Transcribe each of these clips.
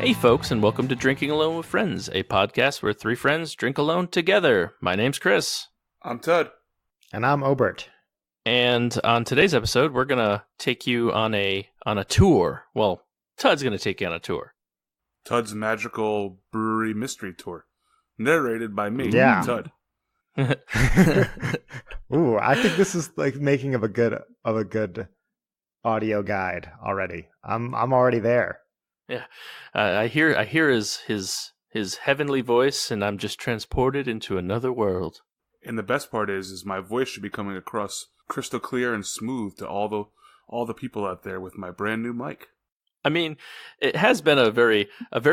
Hey folks, and welcome to Drinking Alone with Friends, a podcast where three friends drink alone together. My name's Chris. I'm Todd. And I'm Obert. And on today's episode, we're gonna take you on a tour. Well, Todd's gonna take you on a tour. Todd's Magical Brewery Mystery Tour. Narrated by me, Yeah. Todd. Ooh, I think this is like making of a good audio guide already. I'm already there. Yeah, I hear his heavenly voice, and I'm just transported into another world. And the best part is my voice should be coming across crystal clear and smooth to all the people out there with my brand new mic. I mean, it has been a very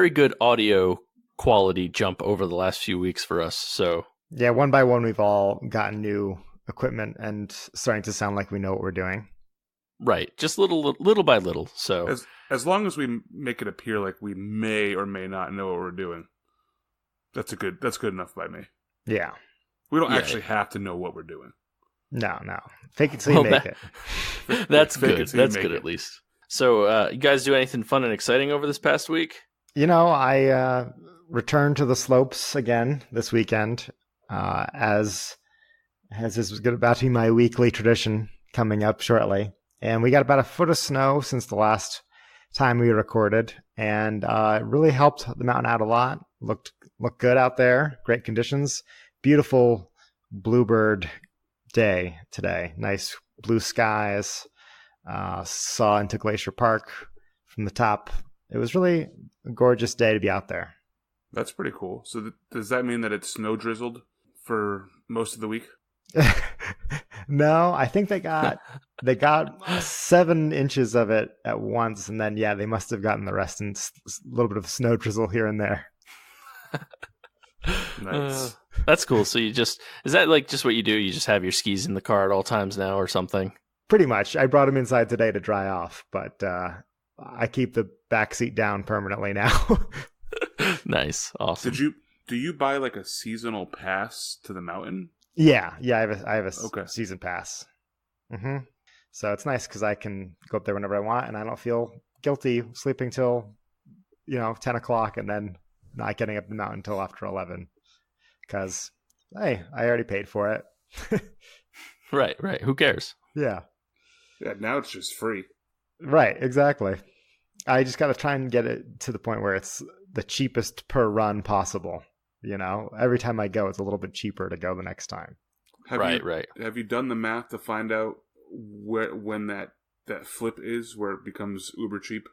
good audio quality jump over the last few weeks for us. So Yeah, one by one, we've all gotten new equipment and starting to sound like we know what we're doing. right, just little by little. So As long as we make it appear like we may or may not know what we're doing, that's good enough by me. Yeah. We don't actually have to know what we're doing. No. Fake it till you make it. That's Fake good. it till you That's make good it. at least. So, you guys do anything fun and exciting over this past week? You know, I returned to the slopes again this weekend, as this is about to be my weekly tradition coming up shortly. And we got about a foot of snow since the last time we recorded, and it really helped the mountain out a lot. Looked good out there. Great conditions. Beautiful bluebird day today. Nice blue skies. Saw into Glacier Park from the top. It was really a gorgeous day to be out there. That's pretty cool. So does that mean that it snow drizzled for most of the week? No, I think they got 7 inches of it at once, and then they must have gotten the rest and a little bit of snow drizzle here and there. Nice. That's cool. So is that like just what you do? You just have your skis in the car at all times now or something? Pretty much. I brought them inside today to dry off, but I keep the back seat down permanently now. Nice. Awesome. Do you buy like a seasonal pass to the mountain? Yeah. I have a Okay. season pass. Mm-hmm. So it's nice because I can go up there whenever I want, and I don't feel guilty sleeping till 10 o'clock and then not getting up the mountain until after 11. Because hey, I already paid for it. Right. Who cares? Yeah. Yeah, now it's just free. Right, exactly. I just got to try and get it to the point where it's the cheapest per run possible. Every time I go, it's a little bit cheaper to go the next time. Right. Have you done the math to find out when that flip is where it becomes uber cheap?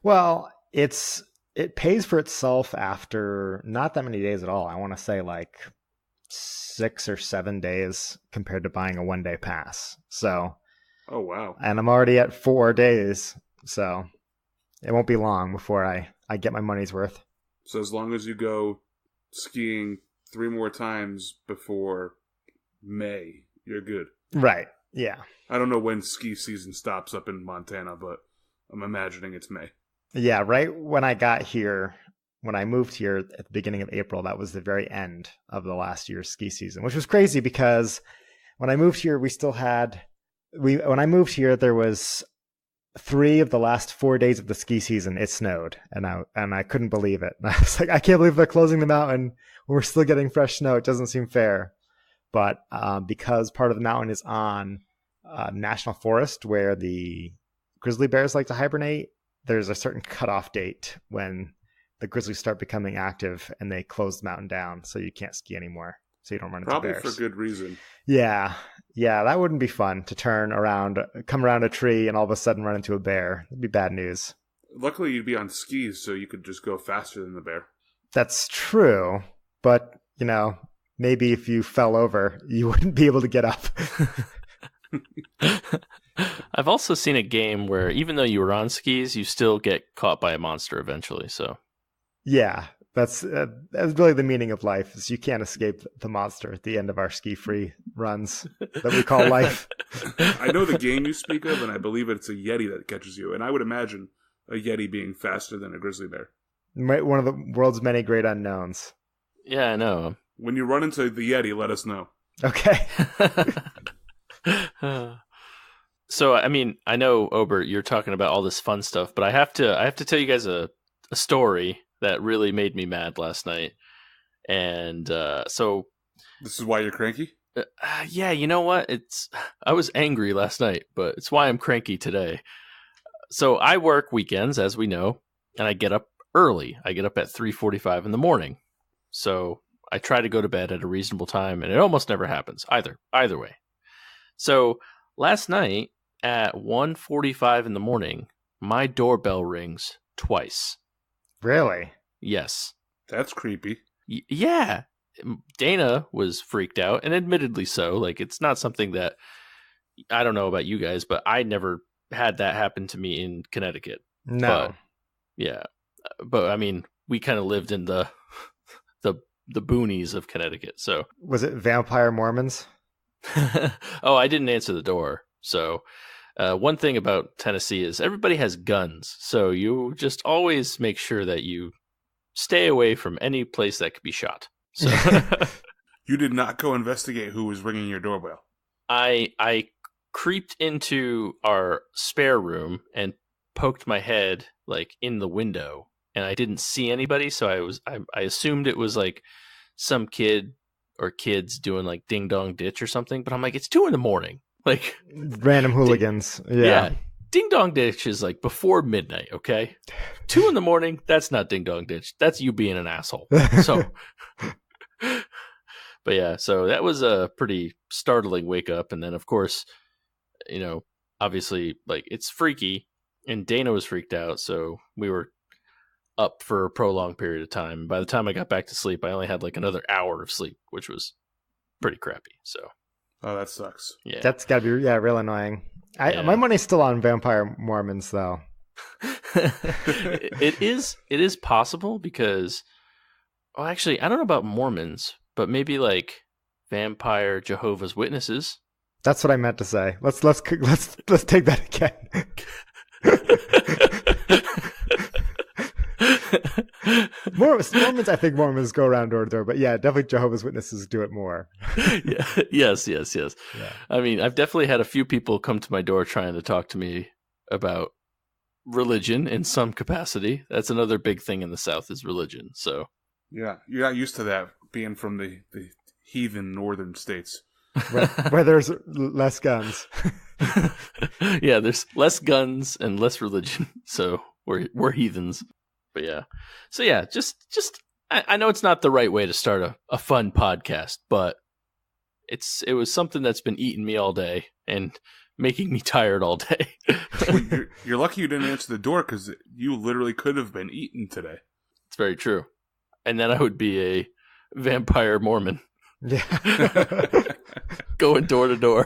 Well, it pays for itself after not that many days at all. I want to say like 6 or 7 days compared to buying a 1-day pass. So, Oh, wow. and I'm already at 4 days, so it won't be long before I get my money's worth. So as long as you go skiing 3 more times before May, you're good. Right. Yeah. I don't know when ski season stops up in Montana, but I'm imagining it's May. Yeah, right when I moved here at the beginning of April, that was the very end of the last year's ski season, which was crazy because when I moved here, when I moved here, there was 3 of the last 4 days of the ski season, it snowed, and I couldn't believe it. And I was like, I can't believe they're closing the mountain when we're still getting fresh snow. It doesn't seem fair. But because part of the mountain is on national forest where the grizzly bears like to hibernate, there's a certain cutoff date when the grizzlies start becoming active and they close the mountain down, so you can't ski anymore. So you don't run into Probably bears. for good reason. Yeah, that wouldn't be fun to come around a tree and all of a sudden run into a bear. That'd be bad news. Luckily, you'd be on skis, so you could just go faster than the bear. That's true, but maybe if you fell over, you wouldn't be able to get up. I've also seen a game where even though you were on skis, you still get caught by a monster eventually. So Yeah, that's really the meaning of life, is you can't escape the monster at the end of our ski-free runs that we call life. I know the game you speak of, and I believe it's a Yeti that catches you. And I would imagine a Yeti being faster than a grizzly bear. One of the world's many great unknowns. Yeah, I know. When you run into the Yeti, let us know. Okay. So, I mean, I know, Obert, you're talking about all this fun stuff, but I have to tell you guys a a story that really made me mad last night, and so This is why you're cranky? yeah, you know what? I was angry last night, but it's why I'm cranky today. So I work weekends, as we know, and I get up early. I get up at 3:45 in the morning. So I try to go to bed at a reasonable time, and it almost never happens either way. So last night at 1:45 in the morning, my doorbell rings twice. Really? Yes. That's creepy. Yeah. Dana was freaked out, and admittedly so. Like, it's not something that, I don't know about you guys, but I never had that happen to me in Connecticut. No. But, yeah. But, I mean, we kind of lived in the boonies of Connecticut, so. Was it vampire Mormons? Oh, I didn't answer the door. So, one thing about Tennessee is everybody has guns, so you just always make sure that you stay away from any place that could be shot. So You did not go investigate who was ringing your doorbell. I creeped into our spare room and poked my head like in the window, and I didn't see anybody, so I assumed it was like some kid or kids doing like ding dong ditch or something, but I'm like, it's 2 a.m. Like Random hooligans. Yeah. Ding dong ditch is like before midnight, okay? 2 a.m, that's not ding dong ditch. That's you being an asshole. So but yeah, so that was a pretty startling wake up. And then of course, you know, obviously like it's freaky, and Dana was freaked out, so we were up for a prolonged period of time. By the time I got back to sleep, I only had like another hour of sleep, which was pretty crappy. So Oh, that sucks. yeah. That's gotta be real annoying. My money's still on vampire Mormons though. It is possible because, well, actually, I don't know about Mormons, but maybe like vampire Jehovah's Witnesses. That's what I meant to say. Let's take that again. Mormons, I think Mormons go around door to door, but yeah, definitely Jehovah's Witnesses do it more. Yeah. Yes. Yeah. I mean, I've definitely had a few people come to my door trying to talk to me about religion in some capacity. That's another big thing in the South is religion. So Yeah, you're not used to that being from the heathen northern states. where there's less guns. Yeah, there's less guns and less religion, so we're heathens. But yeah, so yeah, just I know it's not the right way to start a fun podcast, but it was something that's been eating me all day and making me tired all day. Well, you're lucky you didn't answer the door because you literally could have been eaten today. It's very true, and then I would be a vampire Mormon. Yeah. Going door to door.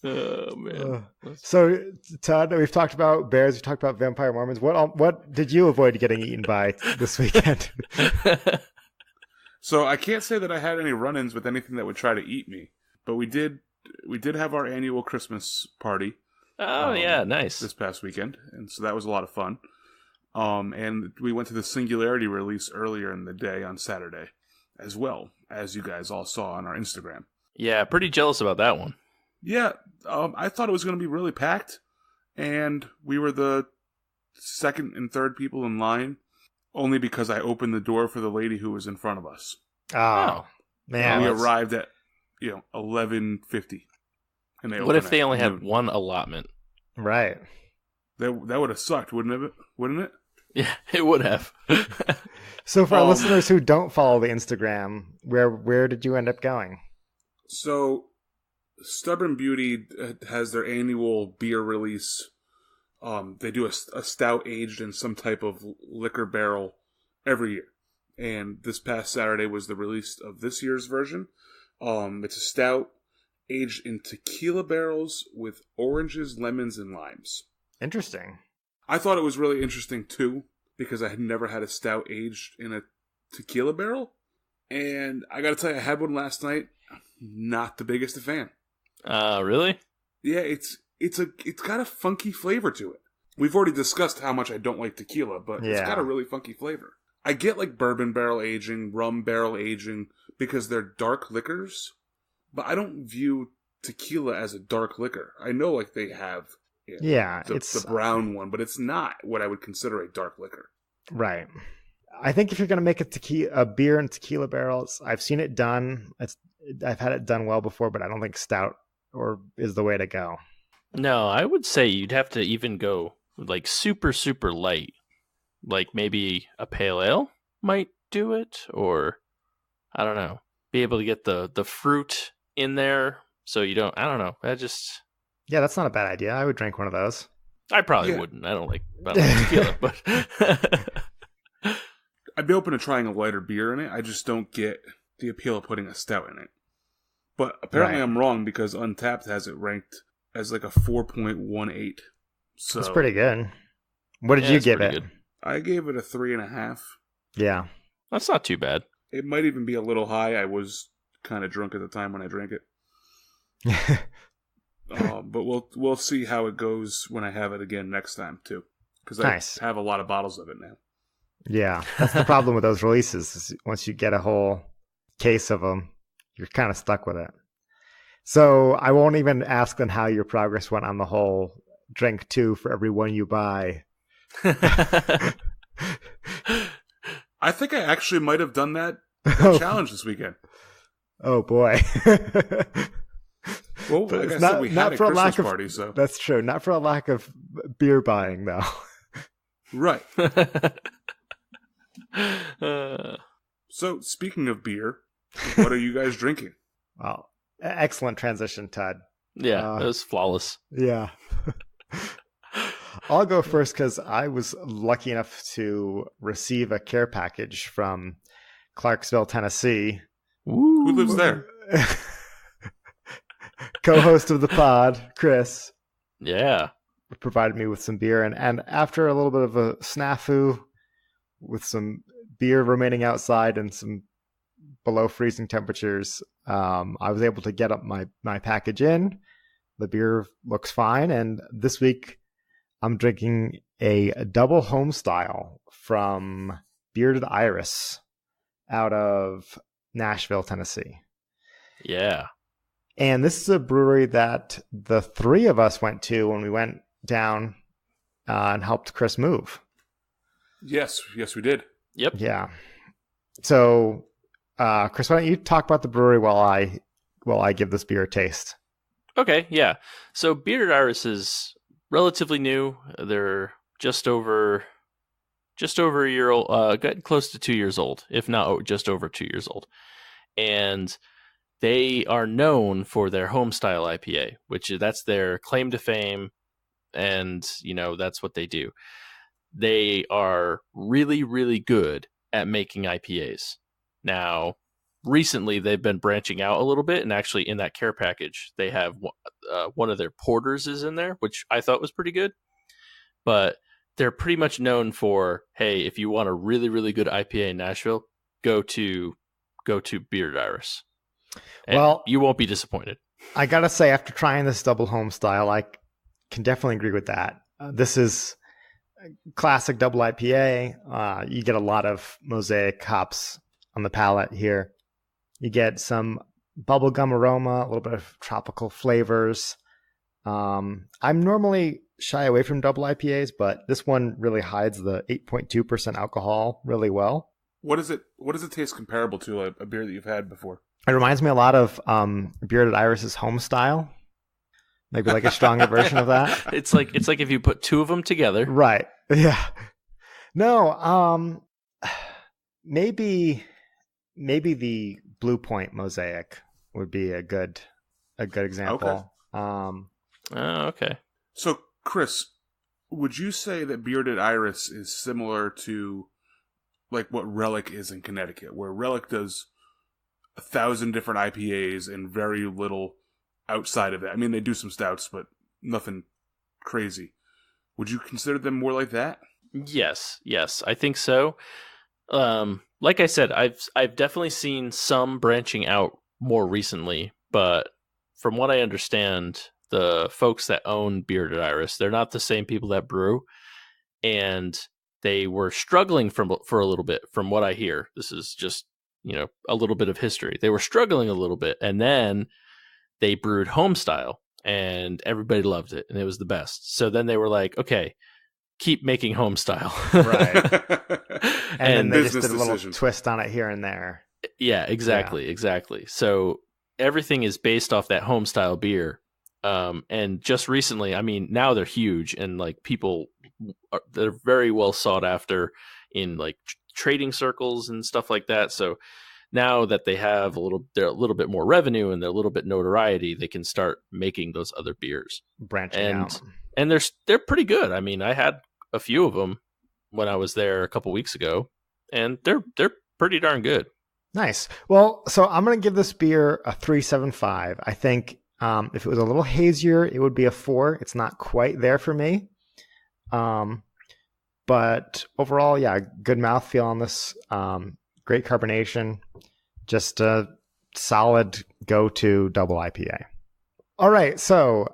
Oh man. So Todd, we've talked about bears, we've talked about vampire Mormons. What did you avoid getting eaten by this weekend? So I can't say that I had any run-ins with anything that would try to eat me, but we did have our annual Christmas party. Oh yeah, nice. This past weekend, and so that was a lot of fun. And we went to the Singularity release earlier in the day on Saturday, as well, as you guys all saw on our Instagram. Yeah, pretty jealous about that one. Yeah, I thought it was going to be really packed, and we were the second and third people in line, only because I opened the door for the lady who was in front of us. Oh, man. We arrived at 11:50, and they. What if they only had one allotment? Right. That would have sucked, wouldn't it? Yeah, it would have. So for our listeners who don't follow the Instagram, where did you end up going? So, Stubborn Beauty has their annual beer release. They do a stout aged in some type of liquor barrel every year. And this past Saturday was the release of this year's version. It's a stout aged in tequila barrels with oranges, lemons, and limes. Interesting. I thought it was really interesting, too, because I had never had a stout aged in a tequila barrel. And I gotta tell you, I had one last night. Not the biggest a fan. Really? Yeah, it's got a funky flavor to it. We've already discussed how much I don't like tequila, but It's got a really funky flavor. I get like bourbon barrel aging, rum barrel aging, because they're dark liquors, but I don't view tequila as a dark liquor. I know like they have Yeah, it's the brown one, but it's not what I would consider a dark liquor. Right. I think if you're going to make a beer in tequila barrels, I've seen it done. I've had it done well before, but I don't think stout is the way to go. No, I would say you'd have to even go like super, super light. Like maybe a pale ale might do it, or I don't know. Be able to get the fruit in there so you don't, I don't know. Yeah, that's not a bad idea. I would drink one of those. I probably wouldn't. I don't like tequila, but I'd be open to trying a lighter beer in it. I just don't get the appeal of putting a stout in it. But apparently I'm wrong because Untappd has it ranked as like a 4.18. So it's pretty good. What did you give it? Good. I gave it a 3.5. Yeah. That's not too bad. It might even be a little high. I was kind of drunk at the time when I drank it. But we'll see how it goes when I have it again next time too. Because I have a lot of bottles of it now. Yeah, that's the problem with those releases. Once you get a whole case of them, you're kind of stuck with it. So I won't even ask them how your progress went on the whole drink 2 for every one you buy. I think I actually might have done that challenge this weekend. Oh boy. Well, like I said, we had a Christmas party, so that's true. Not for a lack of beer buying, though. Right. So, speaking of beer, what are you guys drinking? Wow. Excellent transition, Todd. Yeah, that was flawless. Yeah. I'll go first because I was lucky enough to receive a care package from Clarksville, Tennessee. Ooh. Who lives there? Co-host of the pod, Chris. Yeah. Provided me with some beer. And after a little bit of a snafu with some beer remaining outside and some below freezing temperatures, I was able to get up my package in. The beer looks fine. And this week, I'm drinking a double home style from Bearded Iris out of Nashville, Tennessee. Yeah. And this is a brewery that the 3 of us went to when we went down and helped Chris move. Yes, we did. Yep. Yeah. So, Chris, why don't you talk about the brewery while I give this beer a taste? Okay, yeah. So Bearded Iris is relatively new. They're just over a year old, getting close to 2 years old, if not just over 2 years old. And they are known for their homestyle IPA, that's their claim to fame, and that's what they do. They are really, really good at making IPAs. Now, recently they've been branching out a little bit, and actually in that care package, they have one of their porters is in there, which I thought was pretty good. But they're pretty much known for, hey, if you want a really, really good IPA in Nashville, go to Bearded Iris. And well, you won't be disappointed. I gotta say, after trying this double home style, I can definitely agree with that. This is a classic double IPA. You get a lot of mosaic hops on the palate here. You get some bubblegum aroma, a little bit of tropical flavors. I'm normally shy away from double IPAs, but this one really hides the 8.2% alcohol really well. What does it taste comparable to a beer that you've had before? It reminds me a lot of Bearded Iris's home style. Maybe like a stronger version of that. It's like if you put 2 of them together. Right. Yeah. No, maybe the Blue Point Mosaic would be a good example. Okay. Okay. So, Chris, would you say that Bearded Iris is similar to like what Relic is in Connecticut, where Relic does 1,000 different IPAs and very little outside of that? I mean, they do some stouts, but nothing crazy. Would you consider them more like that? Yes, I think so. Like I said, I've definitely seen some branching out more recently, but from what I understand, the folks that own Bearded Iris, they're not the same people that brew, and they were struggling for a little bit, from what I hear. This is just, a little bit of history. They were struggling a little bit, and then they brewed homestyle, and everybody loved it, and it was the best. So then they were like, okay, keep making home style. Right. And then they just business did a little decisions. twist on it here and there. Yeah, exactly. So everything is based off that home style beer. And just recently, I mean, now they're huge, and like they're very well sought after in like trading circles and stuff like that. So now that they're a little bit more revenue and they're a little bit notoriety, they can start making those other beers, Branching out. and they're pretty good. I mean, I had a few of them when I was there a couple weeks ago, and they're pretty darn good. Nice. Well, so I'm going to give this beer a 3.75. I think if it was a little hazier, it would be a 4. It's not quite there for me. But overall, yeah, good mouthfeel on this. Great carbonation. Just a solid go-to double IPA. All right, so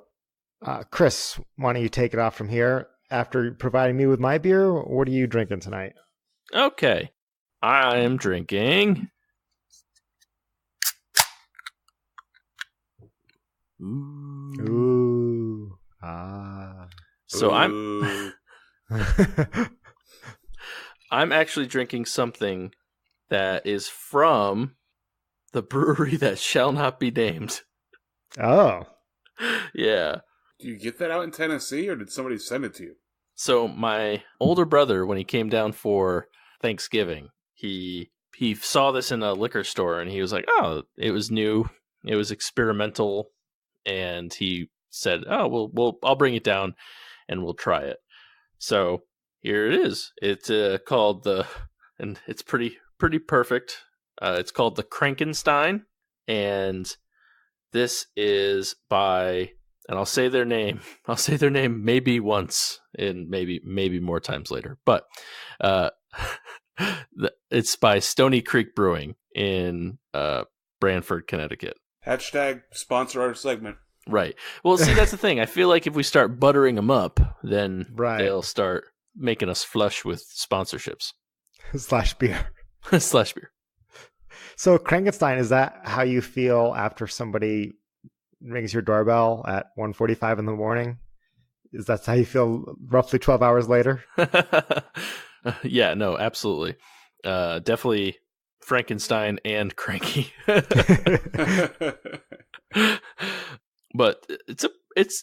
Chris, why don't you take it off from here? After providing me with my beer, what are you drinking tonight? Okay, I am drinking. Ooh. Ah. So Ooh. I'm actually drinking something that is from the brewery that shall not be named. Oh. Yeah. Do you get that out in Tennessee, or did somebody send it to you? So my older brother, when he came down for Thanksgiving, he saw this in a liquor store, and he was like, "Oh, it was new, it was experimental," and he said, "Oh, well, I'll bring it down, and we'll try it." So here it is. It's called and it's pretty perfect. It's called the Krankenstein, and this is by, and I'll say their name maybe once and maybe more times later. But it's by Stony Creek Brewing in Branford, Connecticut. Hashtag sponsor our segment. Right. Well, see, that's the thing. I feel like if we start buttering them up, then Right. they'll start making us flush with sponsorships. Slash beer. Slash beer. So Krankenstein, is that how you feel after somebody rings your doorbell at 1:45 in the morning? Is that how you feel roughly 12 hours later? Yeah, no, absolutely. Definitely Frankenstein and cranky. But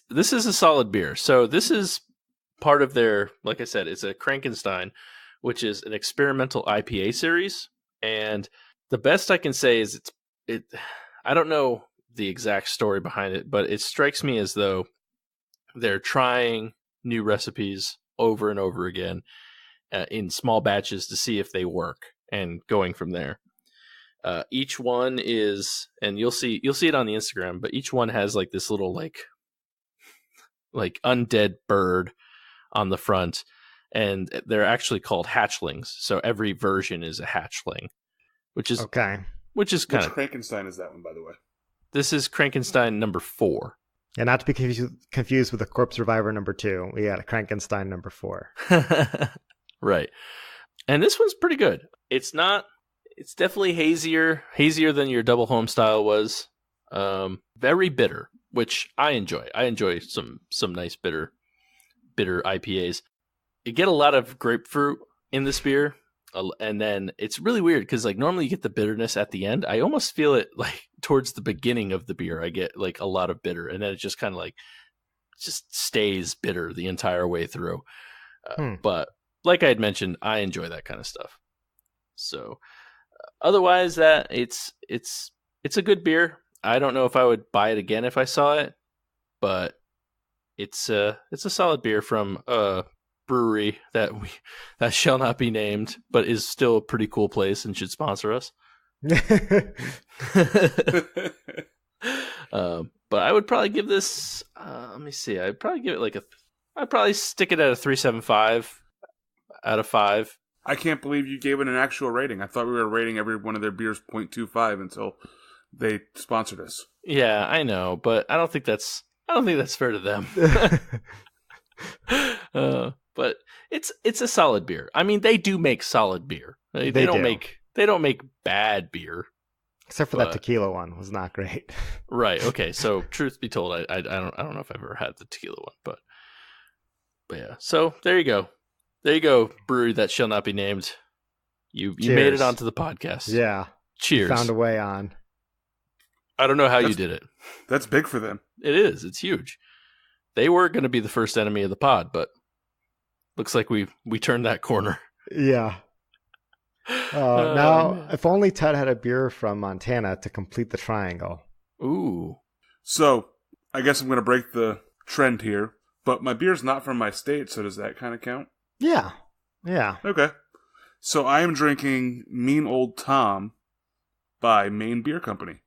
this is a solid beer. So this is part of their, like I said, it's a Krankenstein, which is an experimental IPA series. And the best I can say is I don't know the exact story behind it, but it strikes me as though they're trying new recipes over and over again in small batches to see if they work, and going from there. Each one is, and you'll see it on the Instagram, but each one has like this little like undead bird on the front, and they're actually called hatchlings. So every version is a hatchling, which is Okay. Which is kind of, Which Krankenstein is that one, by the way? This is Krankenstein number 4. Yeah, not to be confused with the Corpse Reviver number 2. We got a Krankenstein number 4. Right. And this one's pretty good. It's definitely hazier than your double home style was. Very bitter, which I enjoy. I enjoy some nice bitter IPAs. You get a lot of grapefruit in this beer, and then it's really weird because like normally you get the bitterness at the end. I almost feel it like towards the beginning of the beer. I get like a lot of bitter, and then it just kind of like just stays bitter the entire way through. But like I had mentioned, I enjoy that kind of stuff. So otherwise, that it's a good beer. I don't know if I would buy it again if I saw it, but it's a solid beer from a brewery that shall not be named, but is still a pretty cool place and should sponsor us. But I would probably give this. Let me see. I'd probably give it I'd probably stick it at a 3.75 out of 5. I can't believe you gave it an actual rating. I thought we were rating every one of their beers 0.25 until they sponsored us. Yeah, I know, but I don't think that's fair to them. But it's a solid beer. I mean, they do make solid beer. They don't make bad beer. Except for that tequila one was not great. Right. Okay. So truth be told, I don't know if I've ever had the tequila one, but yeah. So there you go. There you go. Brewery that shall not be named. You made it onto the podcast. Yeah. Cheers. You found a way on. I don't know how you did it. That's big for them. It is. It's huge. They were going to be the first enemy of the pod, but looks like we turned that corner. Yeah. Now, if only Tud had a beer from Montana to complete the triangle. Ooh. So, I guess I'm going to break the trend here, but my beer's not from my state, so does that kind of count? Yeah. Yeah. Okay. So, I am drinking Mean Old Tom by Maine Beer Company.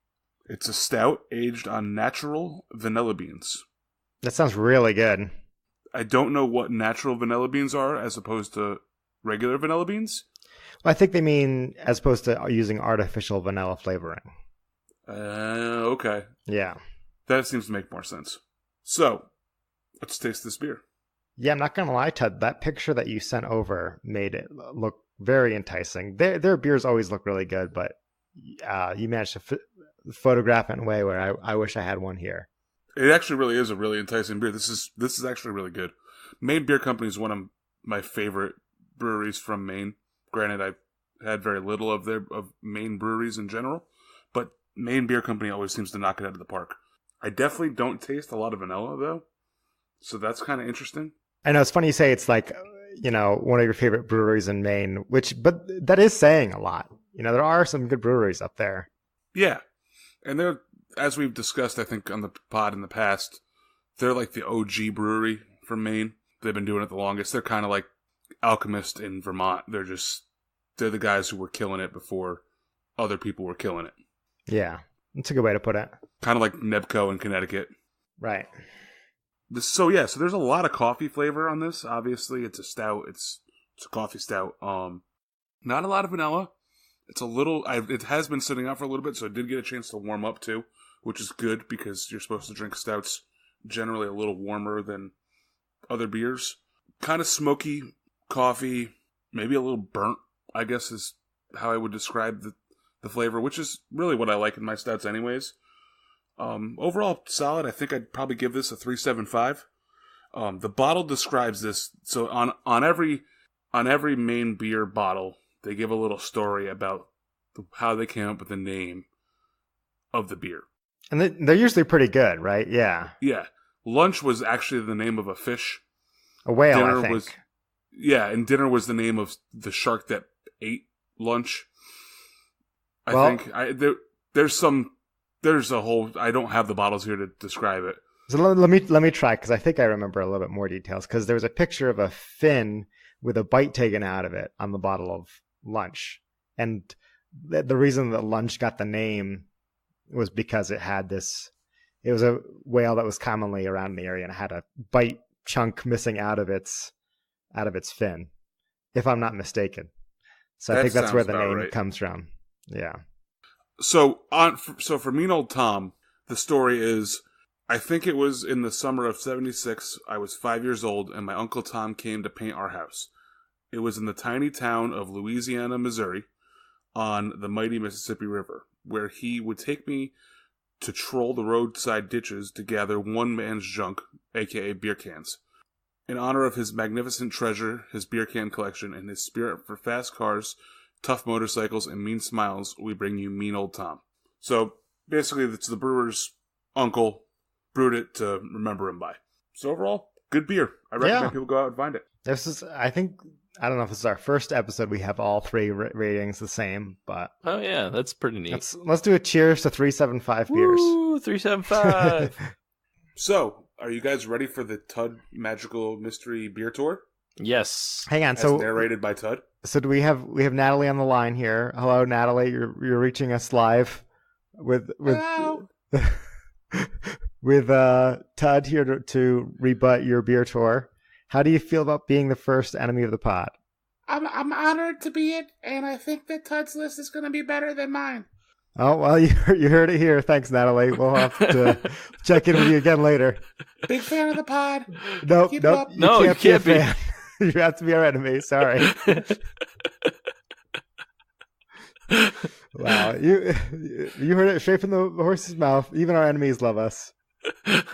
It's a stout aged on natural vanilla beans. That sounds really good. I don't know what natural vanilla beans are as opposed to regular vanilla beans. Well, I think they mean as opposed to using artificial vanilla flavoring. Okay. Yeah. That seems to make more sense. So, let's taste this beer. Yeah, I'm not going to lie, Tud. That picture that you sent over made it look very enticing. Their beers always look really good, but you managed to photograph it in a way where I wish I had one here. It actually really is a really enticing beer. This is actually really good. Maine Beer Company is one of my favorite breweries from Maine. Granted, I've had very little of Maine breweries in general, but Maine Beer Company always seems to knock it out of the park. I definitely don't taste a lot of vanilla, though, so that's kind of interesting. I know, it's funny you say it's like, one of your favorite breweries in Maine, but that is saying a lot. There are some good breweries up there. Yeah, and they're, as we've discussed, I think, on the pod in the past, they're like the OG brewery from Maine. They've been doing it the longest. They're kind of like Alchemist in Vermont. They're the guys who were killing it before other people were killing it. Yeah, that's a good way to put it. Kind of like Nebco in Connecticut. Right. So there's a lot of coffee flavor on this. Obviously, it's a stout. It's a coffee stout. Not a lot of vanilla. It's a little. It has been sitting out for a little bit, so it did get a chance to warm up too, which is good because you're supposed to drink stouts generally a little warmer than other beers. Kind of smoky coffee, maybe a little burnt, I guess is how I would describe the flavor, which is really what I like in my stouts anyways. Overall, solid. I think I'd probably give this a 3.75. The bottle describes this. So on every Maine beer bottle, they give a little story about how they came up with the name of the beer. And they're usually pretty good, right? Yeah. Yeah. Lunch was actually the name of a fish. A whale, Dinner I think. And dinner was the name of the shark that ate lunch. There's a whole, I don't have the bottles here to describe it. So let me try, because I think I remember a little bit more details, because there was a picture of a fin with a bite taken out of it on the bottle of lunch. And the reason that lunch got the name was because it was a whale that was commonly around in the area and it had a bite chunk missing out of its fin, if I'm not mistaken. So I think that's where the name comes from. Yeah. So for Mean Old Tom, the story is, I think it was in the summer of 1976. I was 5 years old, and my Uncle Tom came to paint our house. It was in the tiny town of Louisiana, Missouri, on the mighty Mississippi River, where he would take me to troll the roadside ditches to gather one man's junk, aka beer cans. In honor of his magnificent treasure, his beer can collection, and his spirit for fast cars, tough motorcycles, and mean smiles, we bring you Mean Old Tom. So, basically, it's the brewer's uncle brewed it to remember him by. So overall, good beer. I recommend people go out and find it. I don't know if this is our first episode we have all three ratings the same, but... Oh yeah, that's pretty neat. Let's do a cheers to 375 beers. Woo, 375! So, are you guys ready for the Tud Magical Mystery Beer Tour? Yes. Hang on, as narrated by Tud. So do we have Natalie on the line here? Hello, Natalie. You're reaching us live with with Tud here to rebut your beer tour. How do you feel about being the first enemy of the pod? I'm honored to be it, and I think that Tud's list is going to be better than mine. Oh, well, you heard it here. Thanks, Natalie. We'll have to check in with you again later. Big fan of the pod. Nope. You can't be. You have to be our enemy. Sorry. Wow, you heard it straight from the horse's mouth. Even our enemies love us. Just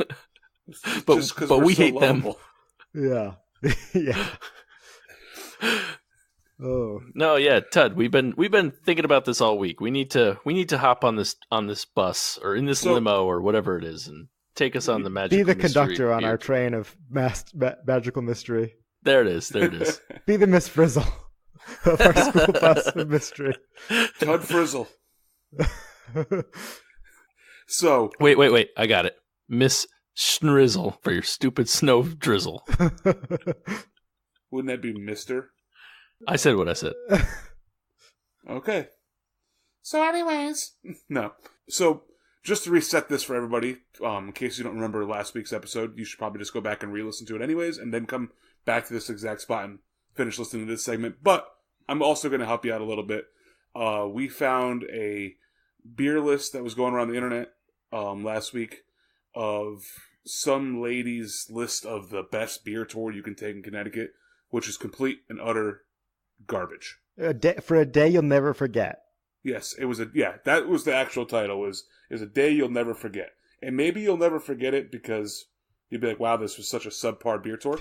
'cause but we're we so hate lovable. Yeah, yeah. Oh, No, yeah, Tud, we've been thinking about this all week. We need to hop on this bus or in this So- limo or whatever it is and take us on the magical be the mystery conductor on beer our tour. train of magical mystery. There it is. Be the Miss Frizzle of our school bus of mystery. Todd Frizzle. So, Wait, I got it. Miss Schnizzle for your stupid snow drizzle. wouldn't that be Mr.? I said what I said. Okay. So, anyways, No. So, just to reset this for everybody, in case you don't remember last week's episode, you should probably just go back and re-listen to it anyways, and then come back to this exact spot and finish listening to this segment. But I'm also going to help you out a little bit. We found a beer list that was going around the internet last week of some lady's list of the best beer tour you can take in Connecticut, which is complete and utter garbage. For a day you'll never forget. Yes, it was that was the actual title, is a day you'll never forget. And maybe you'll never forget it because you'd be like, wow, this was such a subpar beer tour.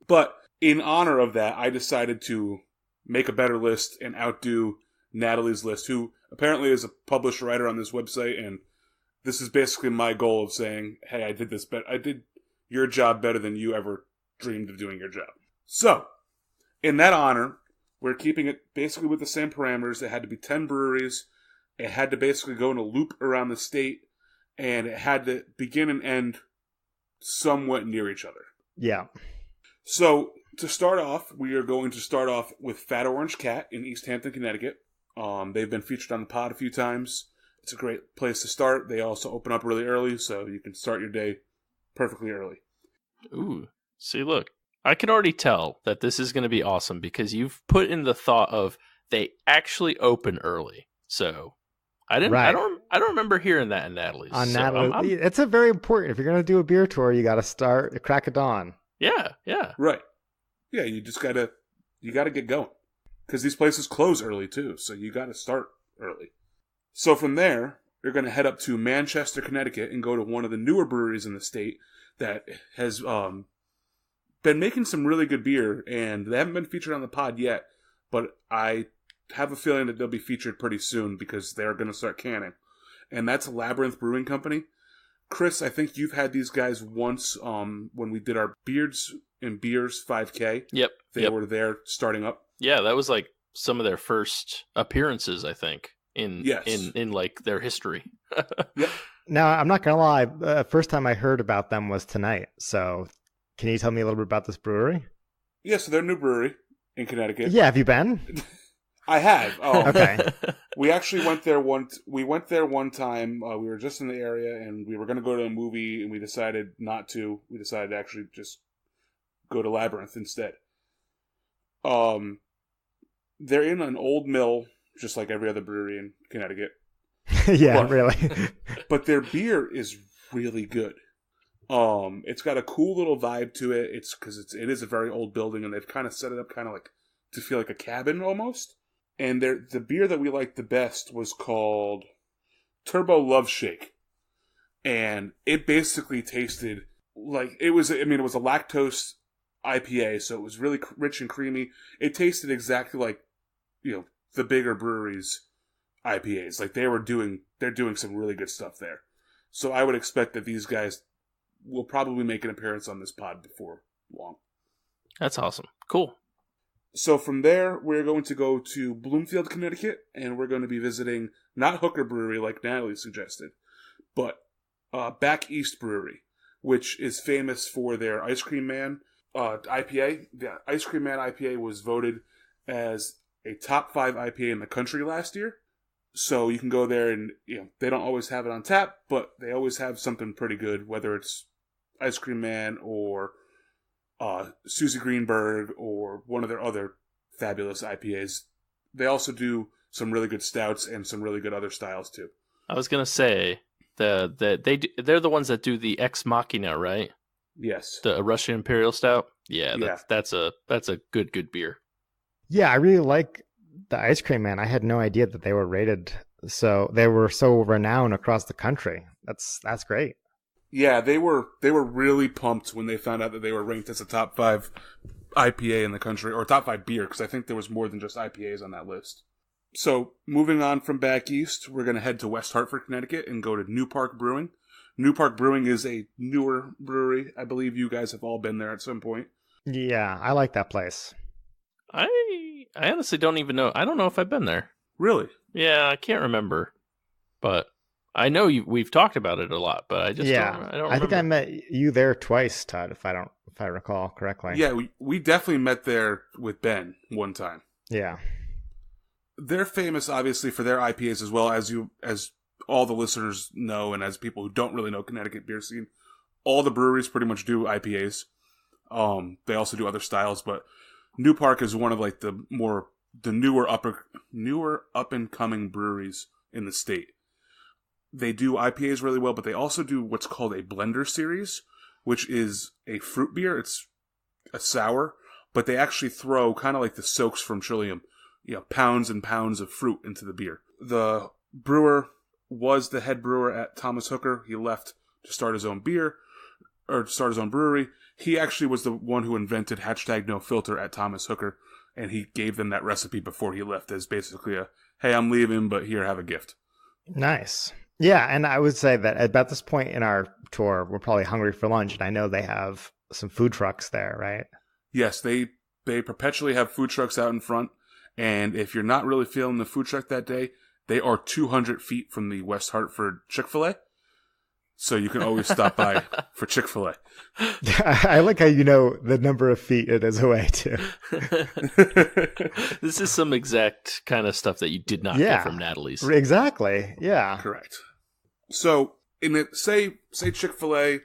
But in honor of that, I decided to make a better list and outdo Natalie's list, who apparently is a published writer on this website, and this is basically my goal of saying, hey, I did your job better than you ever dreamed of doing your job. So, in that honor, we're keeping it basically with the same parameters. It had to be 10 breweries. It had to basically go in a loop around the state, and it had to begin and end somewhat near each other. Yeah. So, to start off, we are going to start off with Fat Orange Cat in East Hampton, Connecticut. They've been featured on the pod a few times. It's a great place to start. They also open up really early, so you can start your day perfectly early. Ooh, see, look, I can already tell that this is going to be awesome because you've put in the thought of they actually open early. So I didn't. Right. I don't remember hearing that in Natalie's. On So Natalie, it's a very important. If you're going to do a beer tour, you got to start at crack of dawn. Yeah. Right. Yeah, you gotta get going. Because these places close early, too, so you gotta start early. So from there, you're gonna head up to Manchester, Connecticut, and go to one of the newer breweries in the state that has been making some really good beer, and they haven't been featured on the pod yet, but I have a feeling that they'll be featured pretty soon because they're gonna start canning. And that's Labyrinth Brewing Company. Chris, I think you've had these guys once when we did our Beards and Beers 5K. Yep. They were there starting up. Yeah, that was like some of their first appearances, I think, in like their history. Yep. Now, I'm not going to lie. First time I heard about them was tonight. So can you tell me a little bit about this brewery? Yeah, so they're a new brewery in Connecticut. Yeah, have you been? I have. Oh, Okay. We actually went there we went there one time. We were just in the area, and we were going to go to a movie, and we decided not to. We decided to actually just go to Labyrinth instead. They're in an old mill, just like every other brewery in Connecticut. Yeah, But- really. But their beer is really good. It's got a cool little vibe to it. It's because it is a very old building, and they've kind of set it up kind of like to feel like a cabin almost. And the beer that we liked the best was called Turbo Love Shake, and it basically tasted like it was. I mean, it was a lactose IPA, so it was really rich and creamy. It tasted exactly like, the bigger breweries' IPAs. Like they're doing some really good stuff there. So I would expect that these guys will probably make an appearance on this pod before long. That's awesome. Cool. So from there, we're going to go to Bloomfield, Connecticut, and we're going to be visiting not Hooker Brewery like Natalie suggested, but Back East Brewery, which is famous for their Ice Cream Man IPA. The Ice Cream Man IPA was voted as a top 5 IPA in the country last year. So you can go there and, they don't always have it on tap, but they always have something pretty good, whether it's Ice Cream Man or Susie Greenberg or one of their other fabulous IPAs. They also do some really good stouts and some really good other styles too. I was gonna say they're the ones that do the Ex Machina, right? Yes. The Russian Imperial Stout. Yeah, Yeah. that's a good beer. Yeah, I really like the ice cream man, I had no idea that they were rated. So they were so renowned across the country. That's great. Yeah, they were really pumped when they found out that they were ranked as a top 5 IPA in the country, or top 5 beer, because I think there was more than just IPAs on that list. So, moving on from back east, we're going to head to West Hartford, Connecticut, and go to New Park Brewing. New Park Brewing is a newer brewery. I believe you guys have all been there at some point. Yeah, I like that place. I honestly don't even know. I don't know if I've been there. Really? Yeah, I can't remember. But I know we've talked about it a lot, but I just don't remember. I think I met you there twice, Todd, if I recall correctly. Yeah, we definitely met there with Ben one time. Yeah. They're famous, obviously, for their IPAs as well, as all the listeners know, and as people who don't really know Connecticut beer scene. All the breweries pretty much do IPAs. They also do other styles, but New Park is one of like the newer up and coming breweries in the state. They do IPAs really well, but they also do what's called a blender series, which is a fruit beer. It's a sour, but they actually throw kind of like the soaks from Trillium, pounds and pounds of fruit into the beer. The brewer was the head brewer at Thomas Hooker. He left to start his own brewery. He actually was the one who invented #NoFilter at Thomas Hooker, and he gave them that recipe before he left as basically hey, I'm leaving, but here, have a gift. Nice. Yeah, and I would say that about this point in our tour, we're probably hungry for lunch, and I know they have some food trucks there, right? Yes, they perpetually have food trucks out in front, and if you're not really feeling the food truck that day, they are 200 feet from the West Hartford Chick-fil-A, so you can always stop by for Chick-fil-A. I like how you know the number of feet it is away, too. This is some exact kind of stuff that you did not get from Natalie's. Exactly, yeah. Correct. So, say Chick-fil-A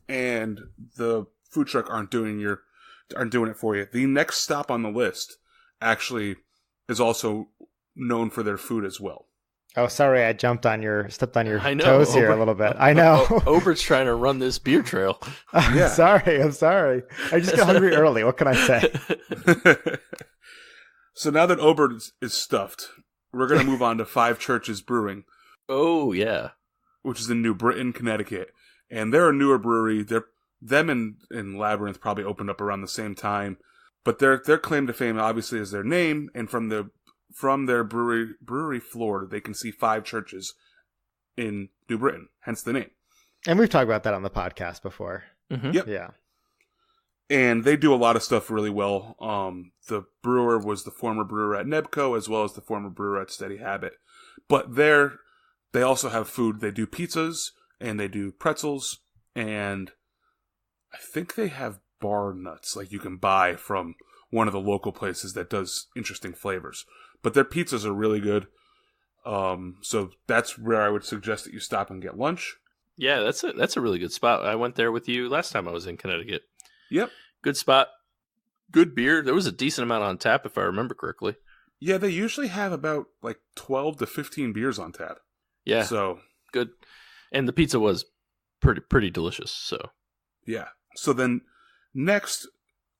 and the food truck aren't doing it for you. The next stop on the list actually is also known for their food as well. Oh, sorry, I stepped on your toes here a little bit. I know. Obert's trying to run this beer trail. I'm sorry. I just get hungry early. What can I say? So now that Obert is stuffed, we're going to move on to Five Churches Brewing. Oh, yeah. Which is in New Britain, Connecticut. And they're a newer brewery. Them and Labyrinth probably opened up around the same time. But their claim to fame obviously is their name, and from their brewery floor, they can see 5 churches in New Britain, hence the name. And we've talked about that on the podcast before. Mm-hmm. Yep. Yeah. And they do a lot of stuff really well. The brewer was the former brewer at Nebco, as well as the former brewer at Steady Habit. But they also have food. They do pizzas, and they do pretzels, and I think they have bar nuts, like you can buy from one of the local places that does interesting flavors. But their pizzas are really good. So that's where I would suggest that you stop and get lunch. Yeah, that's a really good spot. I went there with you last time I was in Connecticut. Yep. Good spot. Good beer. There was a decent amount on tap, if I remember correctly. Yeah, they usually have about like 12 to 15 beers on tap. Yeah. So good. And the pizza was pretty delicious. So yeah. So then next,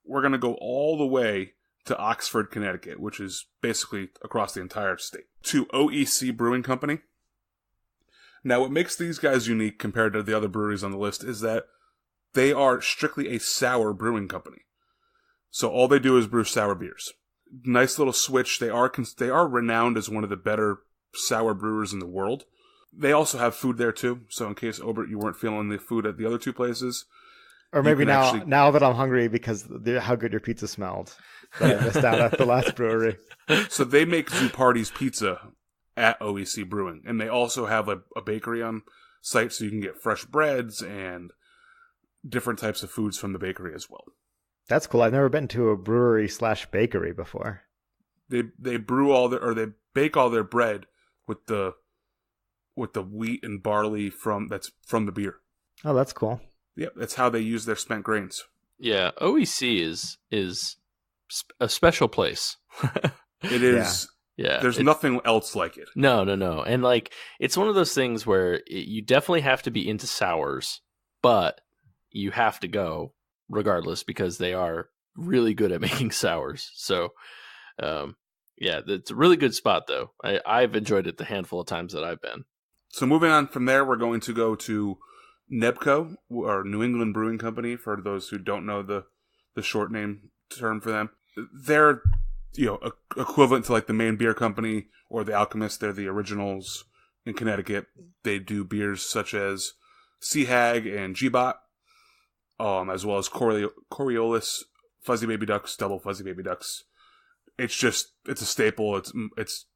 we're going to go all the way to Oxford, Connecticut, which is basically across the entire state, to OEC Brewing Company. Now, what makes these guys unique compared to the other breweries on the list is that they are strictly a sour brewing company. So all they do is brew sour beers. Nice little switch. They are renowned as one of the better sour brewers in the world. They also have food there too. So in case, Obert, you weren't feeling the food at the other 2 places. Or maybe now that I'm hungry because how good your pizza smelled, that I missed out at the last brewery. So they make Zupardi's Pizza at OEC Brewing. And they also have a bakery on site, so you can get fresh breads and different types of foods from the bakery as well. That's cool. I've never been to a brewery/bakery before. They they bake all their bread with the wheat and barley from the beer. Oh, that's cool. Yep, that's how they use their spent grains. yeah, OEC is a special place. It is. Yeah. There's nothing else like it. No. And like, it's one of those things where you definitely have to be into sours, but you have to go regardless because they are really good at making sours. So Yeah, it's a really good spot, though. I've enjoyed it the handful of times that I've been. So moving on from there, we're going to go to NEBCO, or New England Brewing Company, for those who don't know the short name term for them. They're, equivalent to like the Maine Beer Company or the Alchemist. They're the originals in Connecticut. They do beers such as Sea Hag and G-Bot, as well as Coriolis, Fuzzy Baby Ducks, Double Fuzzy Baby Ducks. It's a staple. It's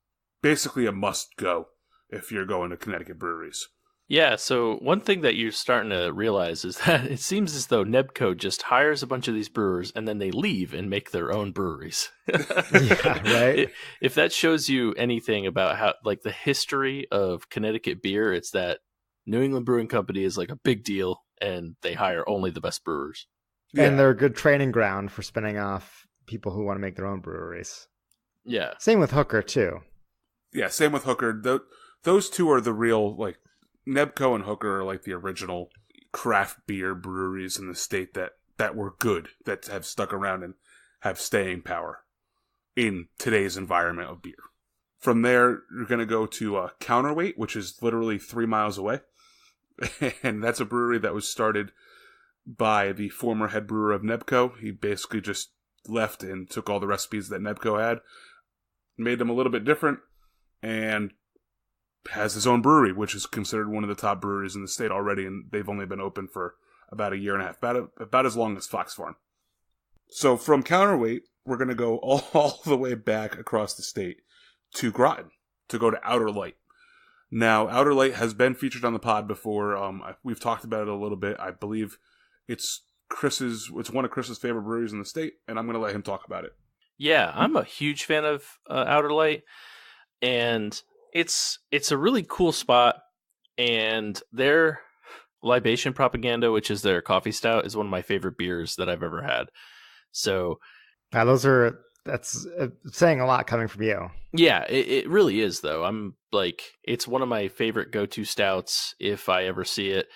basically a must-go if you're going to Connecticut breweries. Yeah, so one thing that you're starting to realize is that it seems as though NEBCO just hires a bunch of these brewers and then they leave and make their own breweries. Yeah, right? If that shows you anything about how, like, the history of Connecticut beer, it's that New England Brewing Company is like a big deal and they hire only the best brewers. Yeah. And they're a good training ground for spinning off people who want to make their own breweries. Yeah. Same with Hooker, too. Yeah, same with Hooker. Those two are the real, like, NEBCO and Hooker are like the original craft beer breweries in the state that were good, that have stuck around and have staying power in today's environment of beer. From there, you're going to go to Counterweight, which is literally 3 miles away. And that's a brewery that was started by the former head brewer of NEBCO. He basically just left and took all the recipes that NEBCO had, made them a little bit different, and has his own brewery, which is considered one of the top breweries in the state already, and they've only been open for about a year and a half, about as long as Fox Farm. So from Counterweight, we're going to go all the way back across the state to Groton to go to Outer Light. Now, Outer Light has been featured on the pod before. We've talked about it a little bit. I believe it's one of Chris's favorite breweries in the state, and I'm going to let him talk about it. Yeah, I'm a huge fan of Outer Light, and it's a really cool spot, and their Libation Propaganda, which is their coffee stout, is one of my favorite beers that I've ever had. So, that's saying a lot coming from you. Yeah, it really is, though. I'm like, it's one of my favorite go-to stouts if I ever see it.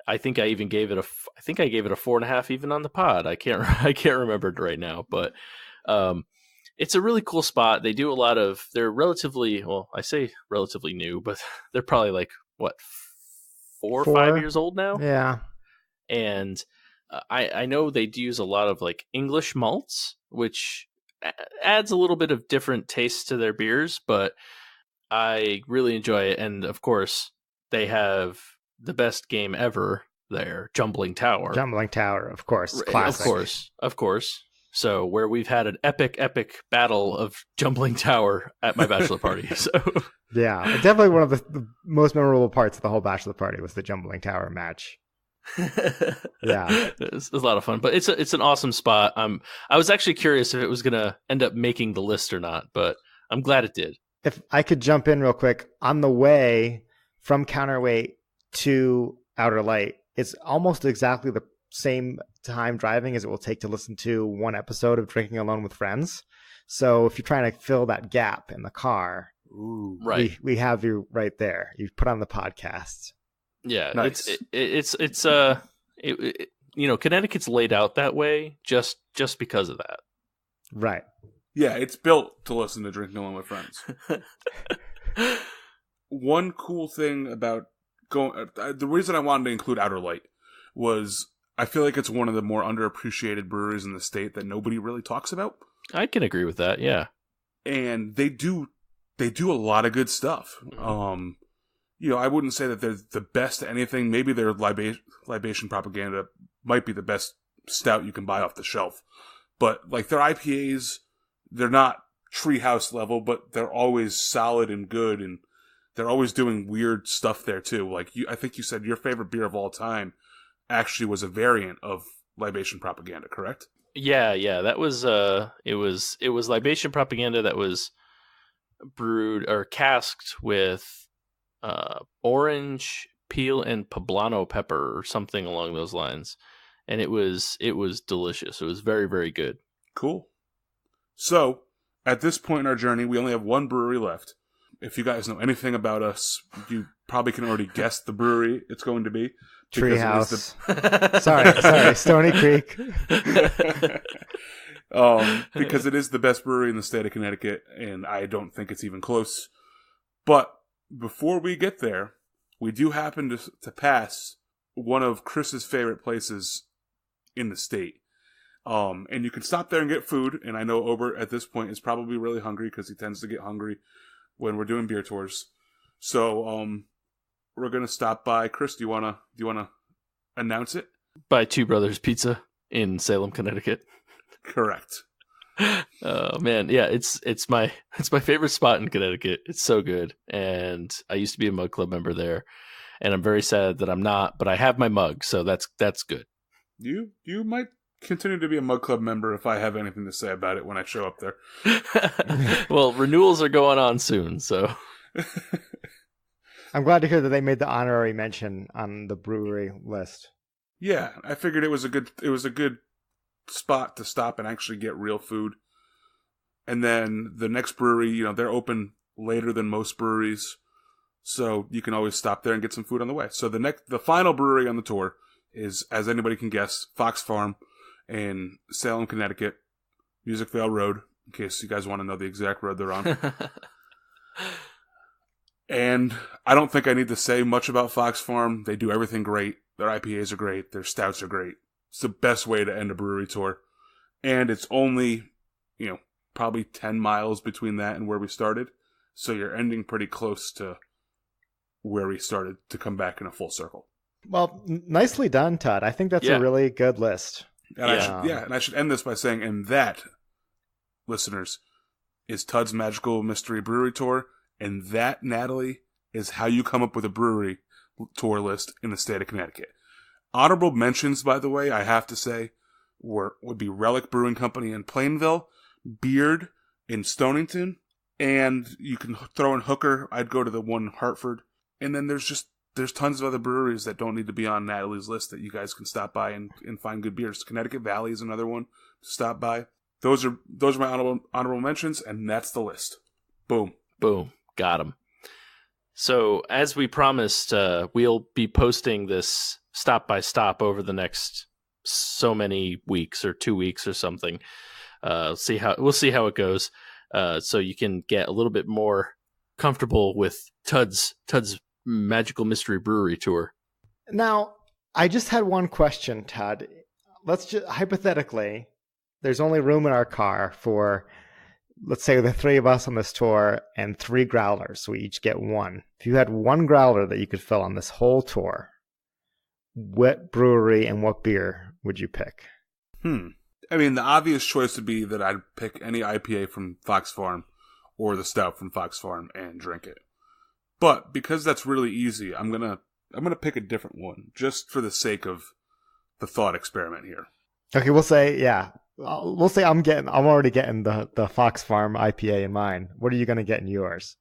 I think I even gave it a 4.5 even on the pod. I can't remember it right now, but it's a really cool spot. They do a lot of, they're relatively, well, I say relatively new, but they're probably like, what, 4 or 5 years old now? Yeah. And I know they do use a lot of like English malts, which adds a little bit of different taste to their beers, but I really enjoy it. And of course, they have the best game ever there, Jumbling Tower. Jumbling Tower, of course. Classic. Of course. So where we've had an epic battle of Jumbling Tower at my bachelor party. So yeah, definitely one of the most memorable parts of the whole bachelor party was the Jumbling Tower match. Yeah, it's a lot of fun, but it's an awesome spot. I was actually curious if it was gonna end up making the list or not, but I'm glad it did. If I could jump in real quick, on the way from Counterweight to Outer Light, it's almost exactly the same time driving as it will take to listen to one episode of Drinking Alone with Friends. So if you're trying to fill that gap in the car, ooh, right, we have you right there. You put on the podcast. Yeah, nice. It's Connecticut's laid out that way just because of that. Right. Yeah, it's built to listen to Drinking Alone with Friends. One cool thing about the reason I wanted to include Outer Light was I feel like it's one of the more underappreciated breweries in the state that nobody really talks about. I can agree with that, yeah. And they do a lot of good stuff. I wouldn't say that they're the best at anything. Maybe their Libation Propaganda might be the best stout you can buy off the shelf. But like their IPAs, they're not treehouse level, but they're always solid and good, and they're always doing weird stuff there too. Like I think you said your favorite beer of all time actually was a variant of Libation Propaganda, correct? Yeah, that was it was Libation Propaganda that was brewed or casked with orange peel and poblano pepper or something along those lines, and it was delicious. It was very, very good. Cool. So at this point in our journey, we only have one brewery left. If you guys know anything about us, you probably can already guess the brewery it's going to be. Treehouse. Sorry, Stony Creek. Because it is the best brewery in the state of Connecticut, and I don't think it's even close. But before we get there, we do happen to pass one of Chris's favorite places in the state. And you can stop there and get food, and I know Obert at this point is probably really hungry because he tends to get hungry when we're doing beer tours. So, we're gonna stop by. Chris, do you wanna announce it? By Two Brothers Pizza in Salem, Connecticut. Correct. Oh man, yeah, it's my favorite spot in Connecticut. It's so good, and I used to be a Mug Club member there, and I'm very sad that I'm not, but I have my mug, so that's good. You might continue to be a Mug Club member if I have anything to say about it when I show up there. Well, renewals are going on soon, so. I'm glad to hear that they made the honorary mention on the brewery list. Yeah, I figured it was a good spot to stop and actually get real food. And then the next brewery, they're open later than most breweries, so you can always stop there and get some food on the way. So the final brewery on the tour is, as anybody can guess, Fox Farm in Salem, Connecticut, Music Vale Road, in case you guys want to know the exact road they're on. And I don't think I need to say much about Fox Farm. They do everything great. Their IPAs are great. Their stouts are great. It's the best way to end a brewery tour. And it's only, probably 10 miles between that and where we started. So you're ending pretty close to where we started to come back in a full circle. Well, nicely done, Todd. I think that's a really good list. And I should end this by saying, and that, listeners, is Todd's Magical Mystery Brewery Tour. And that, Natalie, is how you come up with a brewery tour list in the state of Connecticut. Honorable mentions, by the way, I have to say, would be Relic Brewing Company in Plainville, Beard in Stonington, and you can throw in Hooker. I'd go to the one in Hartford. And then there's tons of other breweries that don't need to be on Natalie's list that you guys can stop by and find good beers. Connecticut Valley is another one to stop by. Those are my honorable mentions, and that's the list. Boom. Boom. Got him. So, as we promised, we'll be posting this stop by stop over the next so many weeks or 2 weeks or something. We'll see how it goes. So you can get a little bit more comfortable with Tud's Magical Mystery Brewery Tour. Now, I just had one question, Todd. Let's just hypothetically, there's only room in our car for, let's say, the three of us on this tour and 3 growlers. So we each get one. If you had one growler that you could fill on this whole tour, what brewery and what beer would you pick? I mean, the obvious choice would be that I'd pick any IPA from Fox Farm or the stout from Fox Farm and drink it. But because that's really easy, I'm gonna pick a different one just for the sake of the thought experiment here. Okay, we'll say I'm already getting the Fox Farm IPA in mine. What are you going to get in yours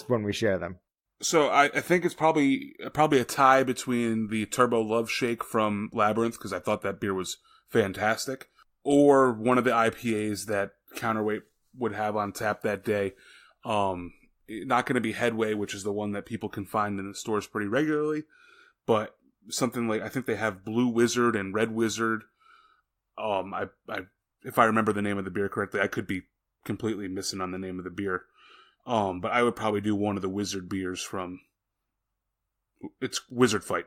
when we share them? So I think it's probably a tie between the Turbo Love Shake from Labyrinth, because I thought that beer was fantastic, or one of the IPAs that Counterweight would have on tap that day. Not going to be Headway, which is the one that people can find in the stores pretty regularly, but something like, I think they have Blue Wizard and Red Wizard. If I remember the name of the beer correctly, I could be completely missing on the name of the beer. But I would probably do one of the Wizard beers it's Wizard Fight.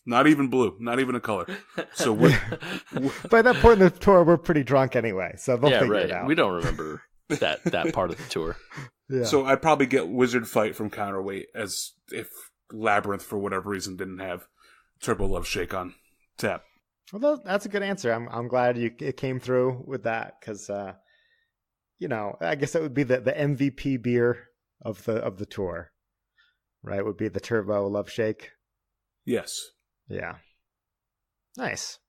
Not even blue, not even a color. So by that point in the tour, we're pretty drunk anyway, so they'll figure it out. We don't remember that part of the tour. Yeah. So I'd probably get Wizard Fight from Counterweight, as if Labyrinth, for whatever reason, didn't have Turbo Love Shake on tap. Well, that's a good answer. I'm glad it came through with that, because I guess that would be the MVP beer of the tour, right? Would be the Turbo Love Shake. Yes. Yeah. Nice.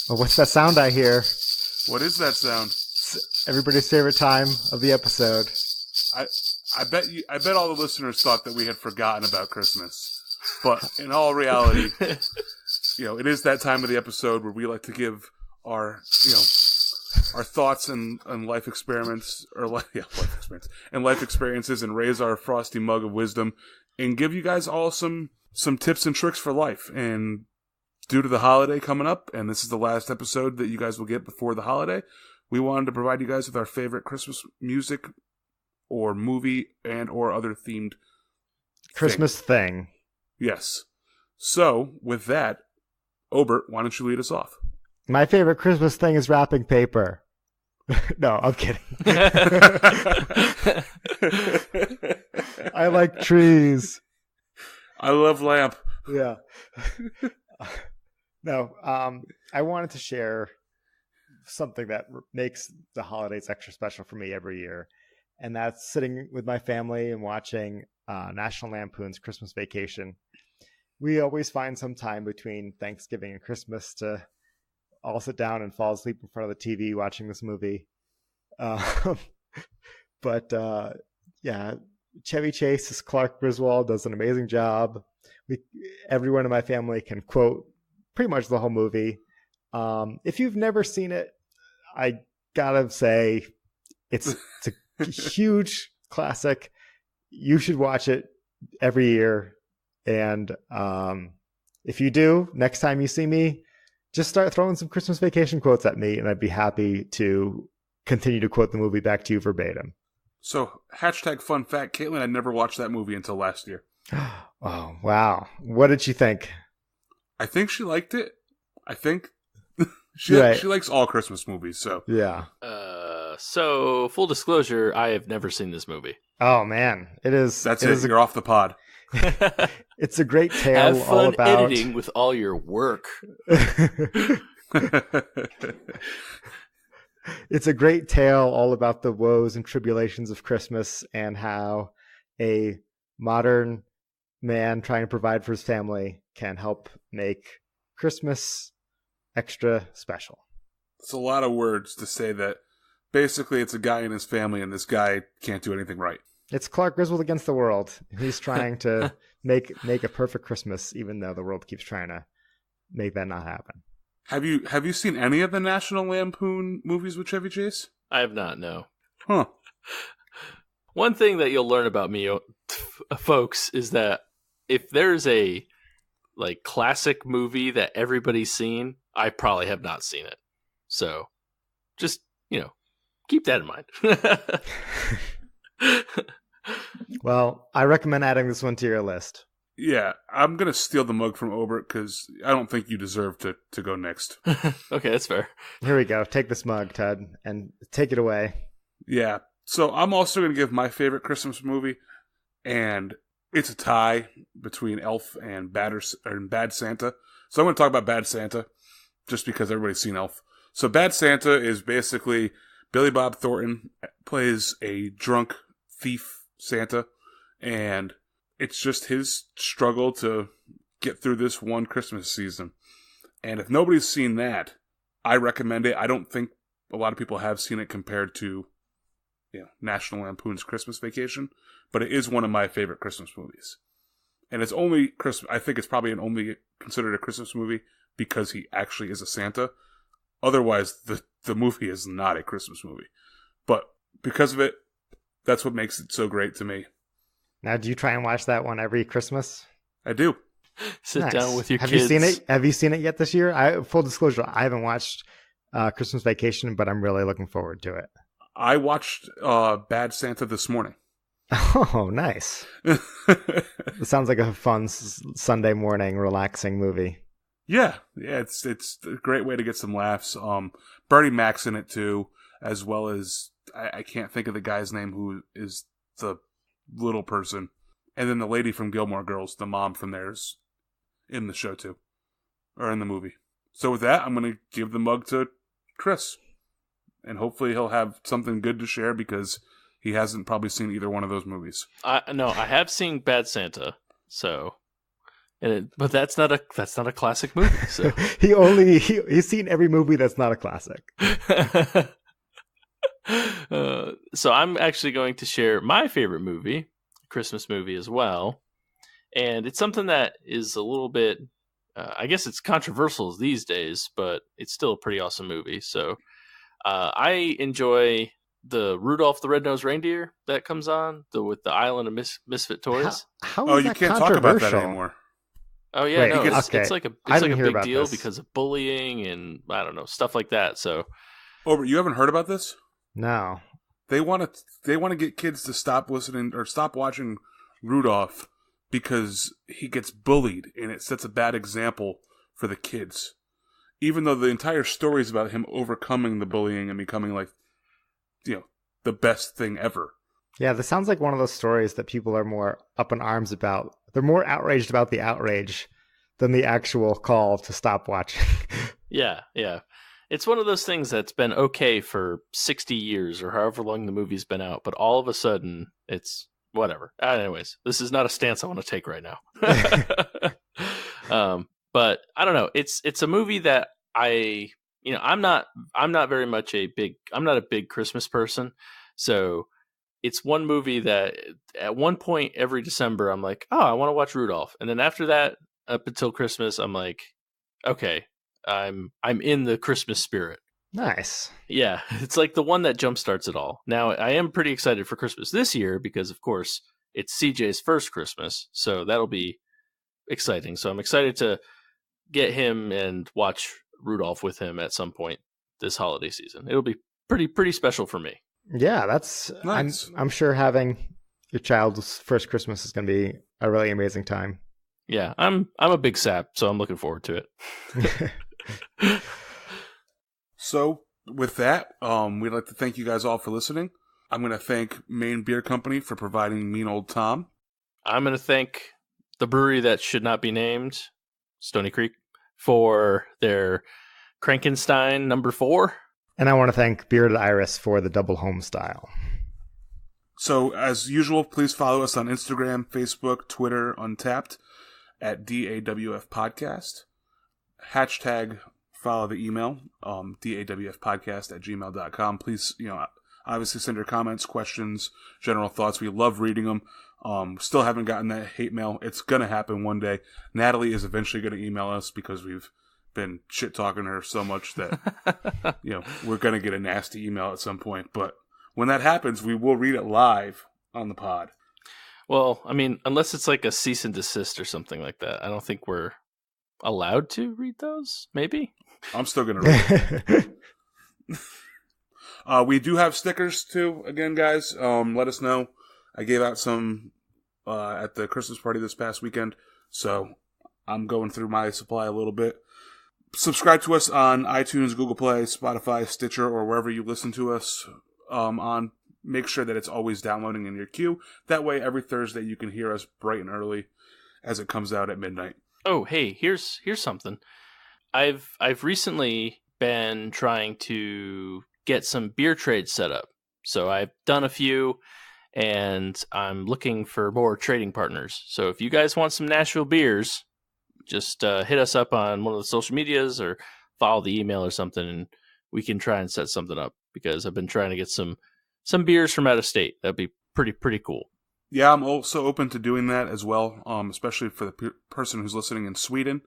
Well, what's that sound I hear? What is that sound? It's everybody's favorite time of the episode. I bet all the listeners thought that we had forgotten about Christmas. But in all reality, it is that time of the episode where we like to give our thoughts and life experiments, life experiences, and raise our frosty mug of wisdom, and give you guys all some tips and tricks for life. And due to the holiday coming up, and this is the last episode that you guys will get before the holiday, we wanted to provide you guys with our favorite Christmas music or movie and or other themed Christmas thing. Yes. So, with that, Obert, why don't you lead us off? My favorite Christmas thing is wrapping paper. No, I'm kidding. I like trees. I love lamp. Yeah. No, I wanted to share something that makes the holidays extra special for me every year. And that's sitting with my family and watching National Lampoon's Christmas Vacation. We always find some time between Thanksgiving and Christmas to all sit down and fall asleep in front of the TV watching this movie. But Chevy Chase as Clark Griswold does an amazing job. Everyone in my family can quote pretty much the whole movie. If you've never seen it, I gotta say it's a huge classic. You should watch it every year. And if you do, next time you see me, just start throwing some Christmas Vacation quotes at me, and I'd be happy to continue to quote the movie back to you verbatim. So, #fun fact, Caitlin had never watched that movie until last year. Oh, wow. What did she think? I think she liked it. I think she likes all Christmas movies, so. Yeah. So, full disclosure, I have never seen this movie. Oh, man. It is. That's it. You're off the pod. It's a great tale. Have fun all about editing with all your work. It's a great tale all about the woes and tribulations of Christmas and how a modern man trying to provide for his family can help make Christmas extra special. It's a lot of words to say that basically it's a guy and his family, and this guy can't do anything right. It's Clark Griswold against the world. He's trying to make a perfect Christmas, even though the world keeps trying to make that not happen. Have you seen any of the National Lampoon movies with Chevy Chase? I have not, no. Huh. One thing that you'll learn about me, folks, is that if there's a classic movie that everybody's seen, I probably have not seen it. So just, keep that in mind. Well, I recommend adding this one to your list. Yeah, I'm going to steal the mug from Obert because I don't think you deserve to go next. Okay, that's fair. Here we go. Take this mug, Ted, and take it away. Yeah, so I'm also going to give my favorite Christmas movie, and it's a tie between Elf and Bad Santa. So I'm going to talk about Bad Santa just because everybody's seen Elf. So Bad Santa is basically Billy Bob Thornton plays a drunk thief Santa, and it's just his struggle to get through this one Christmas season. And if nobody's seen that, I recommend it. I don't think a lot of people have seen it compared to National Lampoon's Christmas Vacation, but it is one of my favorite Christmas movies. And it's only Christmas. I think it's probably only considered a Christmas movie because he actually is a Santa. Otherwise, the movie is not a Christmas movie. But because of it, that's what makes it so great to me. Now, do you try and watch that one every Christmas? I do. Sit down with your Have kids. You seen it? Have you seen it yet this year? Full disclosure, I haven't watched Christmas Vacation, but I'm really looking forward to it. I watched Bad Santa this morning. Oh, nice. It sounds like a fun Sunday morning, relaxing movie. Yeah, it's a great way to get some laughs. Bernie Mac's in it too, as well as I can't think of the guy's name who is the little person, and then the lady from Gilmore Girls, the mom from there, is in the show too, or in the movie. So with that, I'm going to give the mug to Chris, and hopefully he'll have something good to share because he hasn't probably seen either one of those movies. No, I have seen Bad Santa, so. But that's not a classic movie. So he's seen every movie that's not a classic. So I'm actually going to share my favorite movie, Christmas movie as well, and it's something that is a little bit, I guess it's controversial these days, but it's still a pretty awesome movie. So I enjoy the Rudolph the Red-Nosed Reindeer that comes on with the Island of Misfit Toys. How is you that can't talk about that anymore. Oh yeah, Wait, no, okay. it's like a I didn't hear big about deal this. because of bullying and I don't know, stuff like that. So Obert, you haven't heard about this? No. They want to get kids to stop listening or stop watching Rudolph because he gets bullied and it sets a bad example for the kids. Even though the entire story is about him overcoming the bullying and becoming like, the best thing ever. Yeah, this sounds like one of those stories that people are more up in arms about. They're more outraged about the outrage than the actual call to stop watching. yeah. It's one of those things that's been okay for 60 years or however long the movie's been out, but all of a sudden it's whatever. Anyways, this is not a stance I want to take right now. But I don't know. It's a movie that I'm not very much I'm not a big Christmas person. So it's one movie that at one point every December I'm like, oh, I want to watch Rudolph. And then after that, up until Christmas, I'm like, okay, I'm in the Christmas spirit. Nice. Yeah, it's like the one that jumpstarts it all. Now, I am pretty excited for Christmas this year because, of course, it's CJ's first Christmas. So that'll be exciting. So I'm excited to get him and watch Rudolph with him at some point this holiday season. It'll be pretty special for me. Yeah, that's nice. I'm sure having your child's first Christmas is going to be a really amazing time. Yeah, I'm a big sap, so I'm looking forward to it. So with that, we'd like to thank you guys all for listening. I'm going to thank Maine Beer Company for providing Mean Old Tom. I'm going to thank the brewery that should not be named, Stony Creek, for their Krankenstein number 4. And I want to thank Bearded Iris for the double home style. So, as usual, please follow us on Instagram, Facebook, Twitter, Untapped, at DAWF Podcast. Hashtag follow the email, dawfpodcast@gmail.com. Please, obviously send your comments, questions, general thoughts. We love reading them. Still haven't gotten that hate mail. It's going to happen one day. Natalie is eventually going to email us because we've been shit-talking her so much that, we're going to get a nasty email at some point. But when that happens, we will read it live on the pod. Well, I mean, unless it's like a cease and desist or something like that, I don't think we're allowed to read those, maybe? I'm still going to read it. We do have stickers, too, again, guys. Let us know. I gave out some at the Christmas party this past weekend, so I'm going through my supply a little bit. Subscribe to us on iTunes, Google Play, Spotify, Stitcher, or wherever you listen to us on. Make sure that it's always downloading in your queue. That way, every Thursday you can hear us bright and early as it comes out at midnight. Oh, hey, here's something. I've recently been trying to get some beer trades set up. So I've done a few, and I'm looking for more trading partners. So if you guys want some Nashville beers, just hit us up on one of the social medias or follow the email or something, and we can try and set something up because I've been trying to get some beers from out of state. That'd be pretty cool. Yeah, I'm also open to doing that as well, especially for the person who's listening in Sweden.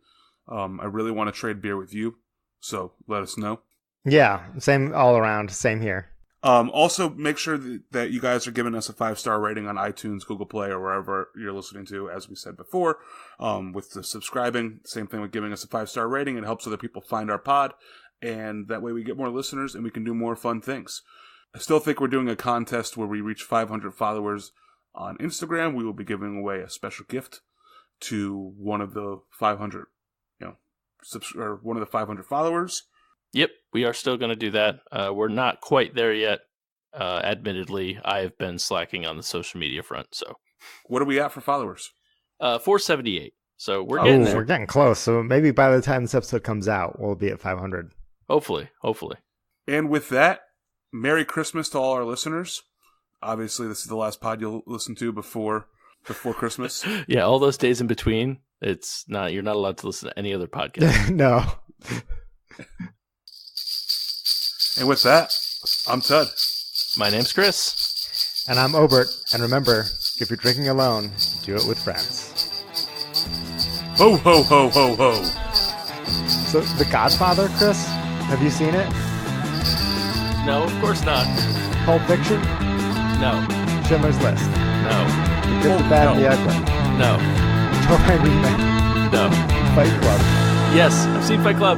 I really want to trade beer with you, so let us know. Yeah, same all around, same here. Also, make sure that you guys are giving us a 5-star rating on iTunes, Google Play, or wherever you're listening to, as we said before. With the subscribing, same thing with giving us a 5-star rating. It helps other people find our pod, and that way we get more listeners and we can do more fun things. I still think we're doing a contest where we reach 500 followers on Instagram. We will be giving away a special gift to one of the 500, or one of the 500 followers. Yep, we are still going to do that. We're not quite there yet. Admittedly, I have been slacking on the social media front. So, what are we at for followers? 478. So we're getting there. We're getting close. So maybe by the time this episode comes out, we'll be at 500. Hopefully. And with that, Merry Christmas to all our listeners. Obviously, this is the last pod you'll listen to before Christmas. Yeah, all those days in between, you're not allowed to listen to any other podcast. No. And with that, I'm Tud. My name's Chris. And I'm Obert. And remember, if you're drinking alone, do it with friends. Ho, ho, ho, ho, ho. So, The Godfather, Chris? Have you seen it? No, of course not. Pulp Fiction? No. Schindler's List? No. The Good, the Bad, and the Ugly? No. Don't mind me. No. Fight Club. Yes, I've seen Fight Club.